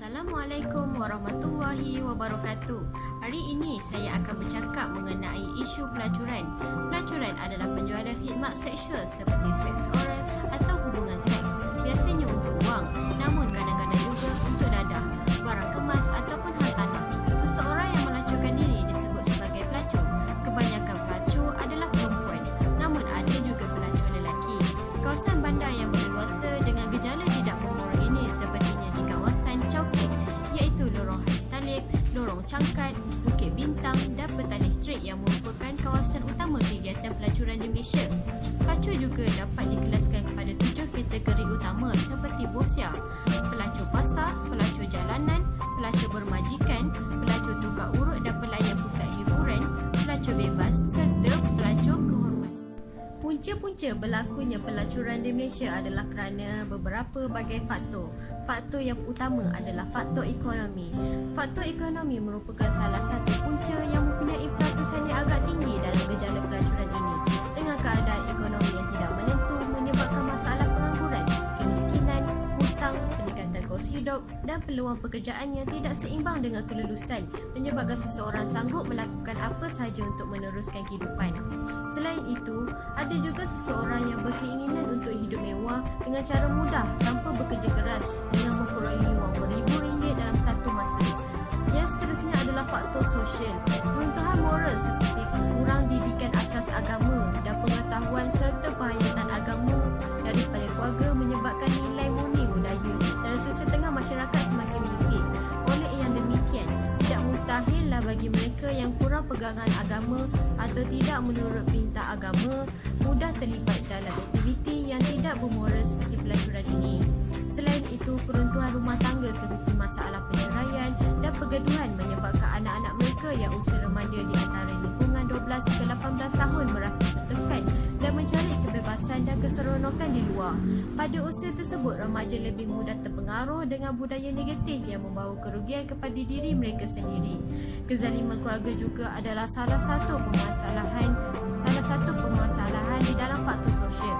Assalamualaikum warahmatullahi wabarakatuh. Hari ini saya akan bercakap mengenai isu pelacuran. Pelacuran adalah penjualan khidmat seksual seperti seks oral atau hubungan seks, biasanya untuk wang, namun kadang-kadang juga untuk dadah, barang kemas ataupun hartanah. Seseorang yang melacurkan diri disebut sebagai pelacur. Kebanyakan pelacur adalah perempuan, namun ada juga pelacur lelaki. Kawasan bandar yang berleluasa dengan gejala tidak bermoral ini sepertinya di kawasan Chowkit, iaitu Lorong Haji Talib, Lorong Cangkat, Bukit Bintang dan Petani Street yang merupakan kawasan utama kegiatan pelacuran di Malaysia. Pelacur juga dapat dikelaskan kepada 7 kategori utama seperti bosya, pelacur pasar, pelacur jalanan, pelacur bermajikan, pelacur tukar urut dan pelayan pusat hiburan, pelacur bebas serta pelacur kehormatan. Punca-punca berlakunya pelacuran di Malaysia adalah kerana beberapa bagai faktor. Faktor yang utama adalah faktor ekonomi. Faktor ekonomi merupakan salah satu punca yang mempunyai peratusan yang agak tinggi dalam gejala pelacuran ini. Dengan keadaan ekonomi yang tidak menentu menyebabkan masalah pengangguran, kemiskinan, hutang, peningkatan kos hidup dan peluang pekerjaan yang tidak seimbang dengan kelulusan menyebabkan seseorang sanggup melakukan apa sahaja untuk meneruskan kehidupan. Selain itu, ada juga seseorang yang berkeinginan untuk hidup mewah dengan cara mudah tanpa bekerja keras dengan memperoleh wang beribu ringgit dalam satu masa. Yang seterusnya adalah faktor sosial. Keruntuhan moral seperti kurang didikan asas agama dan pengetahuan serta penghayatan agama daripada keluarga menyebabkan nilai murni budaya dalam sesetengah masyarakat semakin menipis. Oleh yang demikian, tidak mustahillah bagi mereka yang kurang pegangan agama atau tidak menurut perintah agama mudah terlibat dalam aktiviti yang tidak bermoral seperti pelacuran ini. Selain itu, keruntuhan rumah tangga seperti masalah perceraian dan pergaduhan menyebabkan anak-anak mereka yang usia remaja di antara lingkungan 12 hingga 18 tahun merasa tertekan dan mencari kebebasan dan keseronokan di luar. Pada usia tersebut, remaja lebih mudah terpengaruh dengan budaya negatif yang membawa kerugian kepada diri mereka sendiri. Kezaliman keluarga juga adalah salah satu permasalahan di dalam faktor sosial.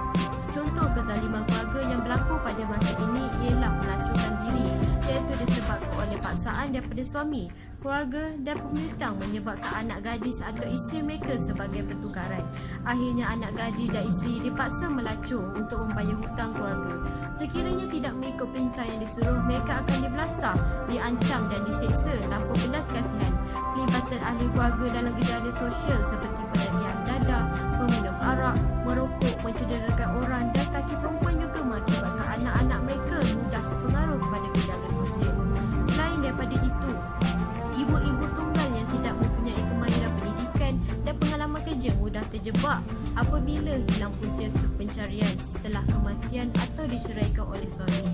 Contoh kezaliman keluarga yang berlaku pada masa ini ialah melacurkan diri, iaitu disebabkan oleh paksaan daripada suami, keluarga dan pembentang menyebabkan anak gadis atau isteri mereka sebagai pertukaran. Akhirnya anak gadis dan isteri dipaksa melacur untuk membayar hutang keluarga. Sekiranya tidak mengikut perintah yang disuruh, mereka akan dibelasah, diancam dan diseksa tanpa belas kasihan. Pelibatan ahli keluarga dalam gejala sosial seperti penyakitan dadah, meminum arak, merokok, mencederakan orang dan kaki perempuan juga mengakibatkan anak-anak mereka mudah terpengaruh kepada gejala sosial. Selain daripada itu, ibu-ibu tunggal yang tidak mempunyai kemahiran pendidikan dan pengalaman kerja mudah terjebak apabila hilang punca pencarian setelah kematian atau diceraikan oleh suami.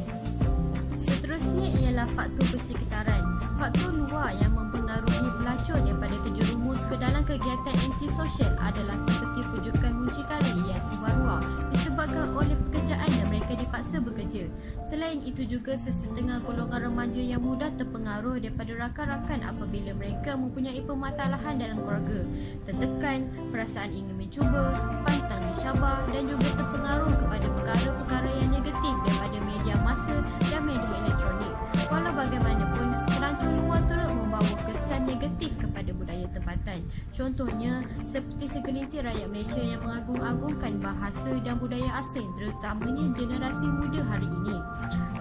Seterusnya ialah faktor persekitaran. Faktor luar yang mempengaruhi pelacur daripada terjerumus ke dalam kegiatan antisosial adalah seperti pujukan muncikari yang tiba-tiba disebabkan oleh pekerjaan dan mereka dipaksa bekerja. Selain itu juga sesetengah golongan remaja yang mudah terpengaruh daripada rakan-rakan apabila mereka mempunyai permasalahan dalam keluarga, tertekan, perasaan ingin mencuba, pantang dicabar dan juga terpengaruh kepada perkara-perkara yang negatif daripada media massa dan media elektronik. Walau bagaimanapun, pelacur luar turut membawa kesan negatif kepada budaya tempatan. Contohnya, seperti segelintir rakyat Malaysia yang mengagung-agungkan bahasa dan budaya asing, terutamanya generasi muda hari ini.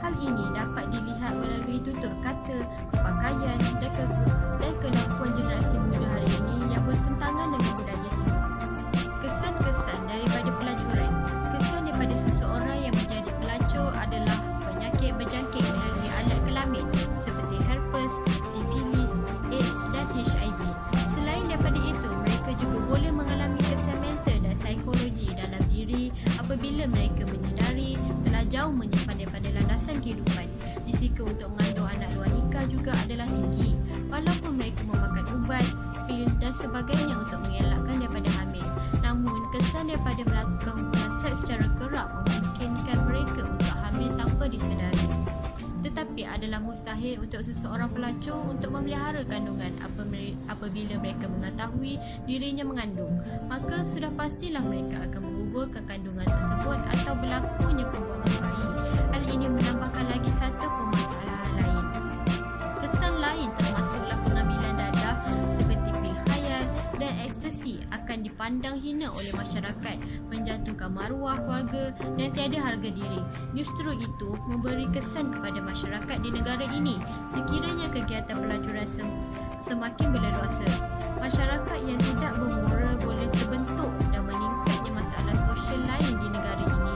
Hal ini dapat dilihat melalui tutur kata, pakaian dan kelakuan generasi muda hari ini yang bertentangan dengan budaya timur. Kesan-kesan daripada pelacuran. Kesan daripada seseorang yang menjadi pelacur adalah penyakit berjangkit melalui alat kelamin seperti herpes, sifilis, AIDS dan HIV. Selain daripada itu, mereka juga boleh mengalami kesan mental dan psikologi dalam diri apabila mereka menyedari telah jauh menyimpan daripada landasan kehidupan. Risiko untuk mengandung anak luar nikah juga adalah tinggi, walaupun mereka memakan ubat, pil dan sebagainya untuk mengelakkan daripada hamil. Namun, kesan daripada melakukan hubungan seks secara kerap memungkinkan mereka untuk hamil tanpa disedari. Tetapi adalah mustahil untuk seseorang pelacur untuk memelihara kandungan apabila mereka mengetahui dirinya mengandung. Maka sudah pastilah mereka akan menggugurkan kandungan tersebut atau berlakunya pembuangan bayi. Hal ini menambahkan lagi satu permasalahan lain. dipandang hina oleh masyarakat, menjatuhkan maruah keluarga dan tiada harga diri. Justru itu memberi kesan kepada masyarakat di negara ini sekiranya kegiatan pelacuran semakin berleluasa. Masyarakat yang tidak bermoral boleh terbentuk dan meningkatnya masalah sosial lain di negara ini.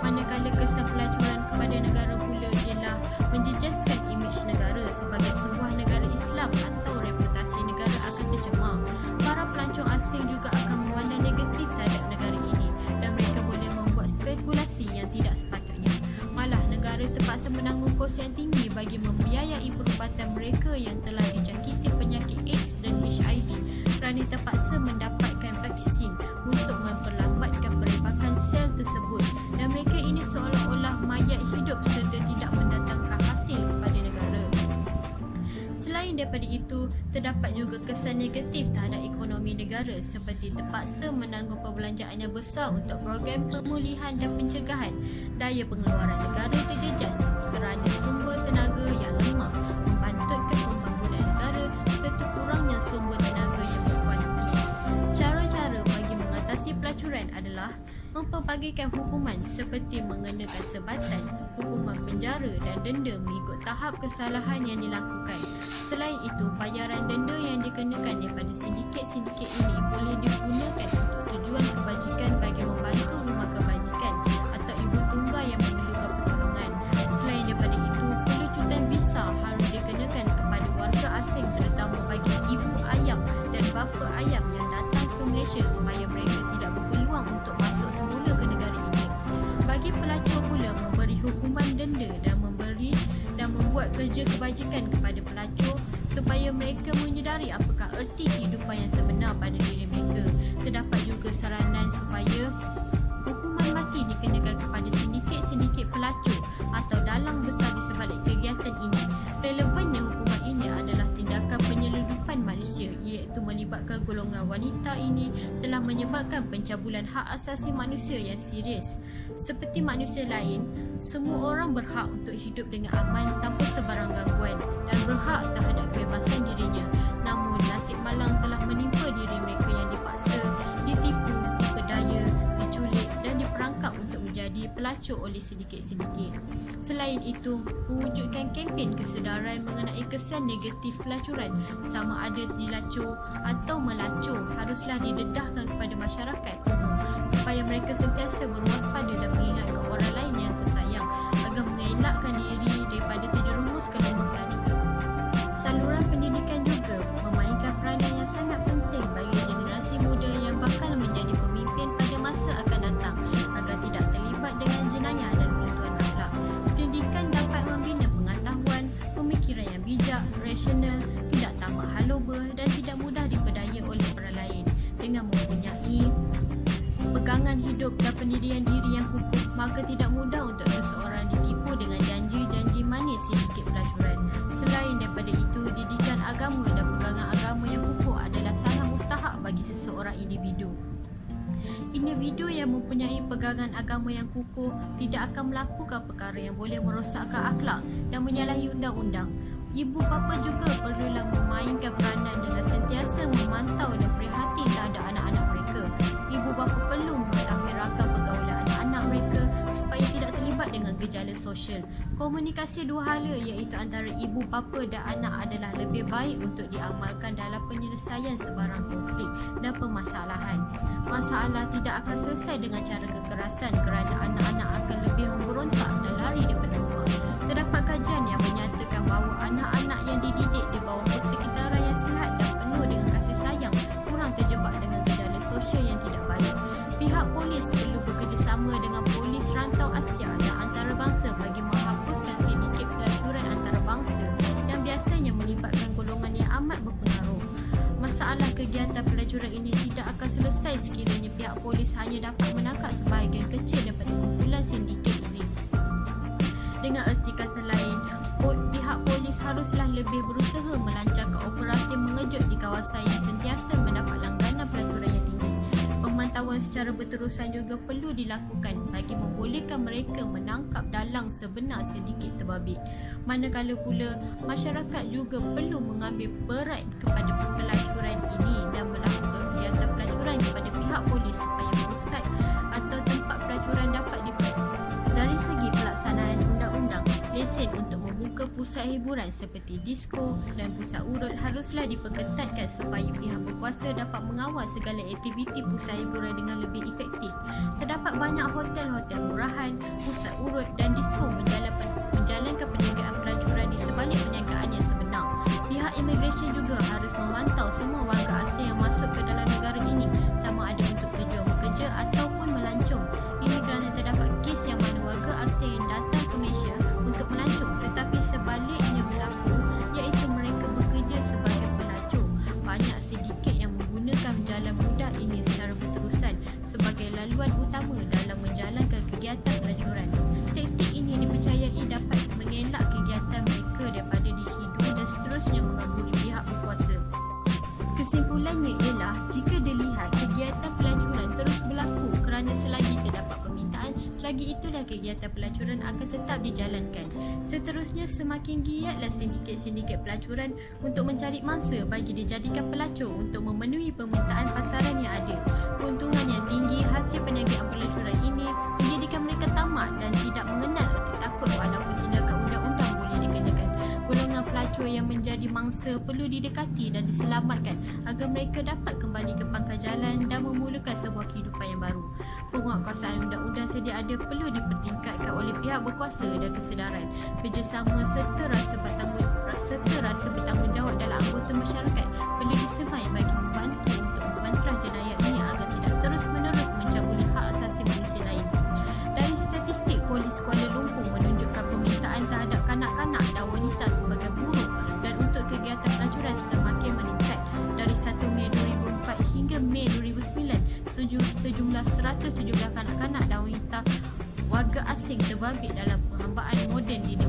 Manakala kesan pelacuran kepada negara pula ialah menjejaskan imej negara sebagai sebuah negara Islam atau reputasi negara akan tercemar. Para pelancong asing juga akan memandang negatif terhadap negara ini dan mereka boleh membuat spekulasi yang tidak sepatutnya. Malah negara terpaksa menanggung kos yang tinggi bagi membiayai perubatan mereka yang telah dijangkiti penyakit AIDS dan HIV kerana terpaksa mendapatkan vaksin untuk memperlambatkan perempakan sel tersebut, dan mereka ini seolah-olah mayat hidup serta tidak mendatangkan hasil kepada negara. Selain daripada itu, terdapat juga kesan negatif terhadap ekonomi negara seperti terpaksa menanggung perbelanjaan yang besar untuk program pemulihan dan pencegahan. Daya pengeluaran negara terjejas kerana sumber tenaga yang lemah, membantutkan pembangunan negara serta kurangnya sumber tenaga yang berkualiti. Cara-cara bagi mengatasi pelacuran adalah mempelbagikan hukuman seperti mengenakan sebatan, hukuman penjara dan denda mengikut tahap kesalahan yang dilakukan. Selain itu, bayaran denda yang dikenakan daripada sindiket-sindiket ini boleh digunakan untuk tujuan kebajikan bagi membantu rumah kebajikan atau ibu tunggal yang memerlukan pertolongan. Selain daripada itu, pelucutan visa harus dikenakan kepada warga asing, terutama bagi ibu ayam dan bapa ayam yang datang ke Malaysia supaya mereka tidak berpeluang untuk masuk semula ke negara ini. Bagi pelacur pula, memberi hukuman denda dan membuat kerja kebajikan kepada pelacur supaya mereka menyedari apakah erti kehidupan yang sebenar pada diri mereka. Terdapat juga saranan supaya hukuman mati dikenakan kepada sindiket-sindiket pelacur atau dalang besar di sebalik kegiatan ini. Relevannya hukuman ini adalah tindakan penyeludupan manusia, iaitu melibatkan golongan wanita ini telah menyebabkan pencabulan hak asasi manusia yang serius. Seperti manusia lain, semua orang berhak untuk hidup dengan aman tanpa sebarang gangguan dan berhak terhadap kebebasan dirinya. Namun nasib malang telah menimpa diri mereka yang dipaksa, ditipu, diperdaya, diculik dan diperangkap untuk menjadi pelacur oleh sindiket-sindiket. Selain itu, mewujudkan kempen kesedaran mengenai kesan negatif pelacuran, sama ada dilacur atau melacur, haruslah didedahkan kepada masyarakat umum supaya mereka sentiasa berwaspada dan mengingatkan orang lain yang tersayang agar mengelakkan diri daripada terjerumus ke lubang pelacuran. Saluran pendidikan juga memainkan peranan yang sangat penting bagi generasi muda yang bakal menjadi pemimpin pada masa akan datang agar tidak terlibat dengan jenayah dan keruntuhan akhlak. Pendidikan dapat membina pengetahuan, pemikiran yang bijak, rasional, tidak tamak haloba dan tidak mudah diperdaya oleh orang lain. Dengan mempunyai pegangan hidup dan pendirian diri yang kukuh, maka tidak mudah untuk seseorang ditipu dengan janji-janji manis sindiket pelacuran. Selain daripada itu, didikan agama dan pegangan agama yang kukuh adalah sangat mustahak bagi seseorang individu. Individu yang mempunyai pegangan agama yang kukuh tidak akan melakukan perkara yang boleh merosakkan akhlak dan menyalahi undang-undang. Ibu bapa juga perlulah memainkan peranan dengan sentiasa memantau dan prihatin terhadap anak-anak mereka. Ibu bapa perlu mengetahui rakam pergaulan anak-anak mereka supaya tidak terlibat dengan gejala sosial. Komunikasi dua hala iaitu antara ibu bapa dan anak adalah lebih baik untuk diamalkan dalam penyelesaian sebarang konflik dan permasalahan. Masalah tidak akan selesai dengan cara kekerasan kerana anak-anak akan lebih memberontak dan lari daripada rumah. Terdapat kajian yang menyatakan bahawa anak-anak yang dididik di bawah persekitaran yang sihat dan penuh dengan kasih sayang kurang terjebak dengan gejala sosial yang tidak baik. Pihak polis perlu bekerjasama dengan polis rantau Asia dan antarabangsa bagi menghapuskan sindiket pelacuran antarabangsa yang biasanya melibatkan golongan yang amat berpengaruh. Masalah kegiatan pelacuran ini tidak akan selesai sekiranya pihak polis hanya dapat menangkap sebahagian kecil daripada kumpulan sindiket ini. Dengan erti kata lain, pihak polis haruslah lebih berusaha melancarkan operasi mengejut di kawasan yang sentiasa mendapat langganan pelacuran yang tinggi. Pemantauan secara berterusan juga perlu dilakukan bagi membolehkan mereka menangkap dalang sebenar sindiket terbabit. Manakala pula, masyarakat juga perlu mengambil peran kepada pelacuran ini dan melakukan kegiatan pelacuran kepada pihak pihak polis supaya pusat atau tempat pelacuran dapat dibuka. Dari segi pelaksanaan undang-undang, lesen untuk membuka pusat hiburan seperti disko dan pusat urut haruslah diperketatkan supaya pihak berkuasa dapat mengawal segala aktiviti pusat hiburan dengan lebih efektif. Terdapat banyak hotel-hotel murahan, pusat urut dan disko menjalankan perniagaan pelacuran di sebalik perniagaan yang sebenar. Pihak imigresen juga harus memantau semua warga asing yang masuk ke dalam negara ini, sama ada untuk tujuan bekerja ataupun melancong. Ini kerana terdapat kes yang mana warga asing yang datang ke Malaysia untuk melancong tetapi sebaliknya berlaku, iaitu mereka bekerja sebagai pelacur. Banyak sedikit yang menggunakan jalan mudah ini secara berterusan sebagai laluan utama dalam menjalankan kegiatan pelacuran. Taktik ini dipercayai dapat mengelak kegiatan mereka daripada dihidung dan seterusnya mengabuli pihak berkuasa. Kesimpulannya ialah jika dilihat kegiatan pelacuran terus berlaku kerana selagi terdapat permintaan, selagi itulah kegiatan pelacuran akan tetap dijalankan. Seterusnya, semakin giatlah sindiket-sindiket pelacuran untuk mencari mangsa bagi dijadikan pelacur untuk memenuhi permintaan pasaran yang ada. Keuntungan yang tinggi hasil perniagaan pelacuran ini menjadikan mereka tamak dan tidak mengenal rasa takut walaupun tindakan undang-undang boleh dikenakan. Golongan pelacur yang menjadi mangsa perlu didekati dan diselamatkan agar mereka dapat kembali ke pangkal jalan dan memulakan sebuah kehidupan yang baru. Penguatkuasaan undang-undang sedia ada perlu dipertingkatkan oleh pihak berkuasa dan kesedaran, kerjasama serta rasa bertanggungjawab dalam anggota masyarakat perlu disemai bagi membantu untuk membantras jenayah ini agar tidak terus-menerus mencabuli hak asasi manusia lain. Dari statistik, Polis Kuala Lumpur menunjukkan permintaan terhadap kanak-kanak dan wanita sebagai buruh dan untuk kegiatan pelacuran semakin meningkat. Dari 1 Mei 2004 hingga Mei 2009, sejumlah 117 kanak-kanak dan wanita warga asing terbabit dalam perhambaan moden di negara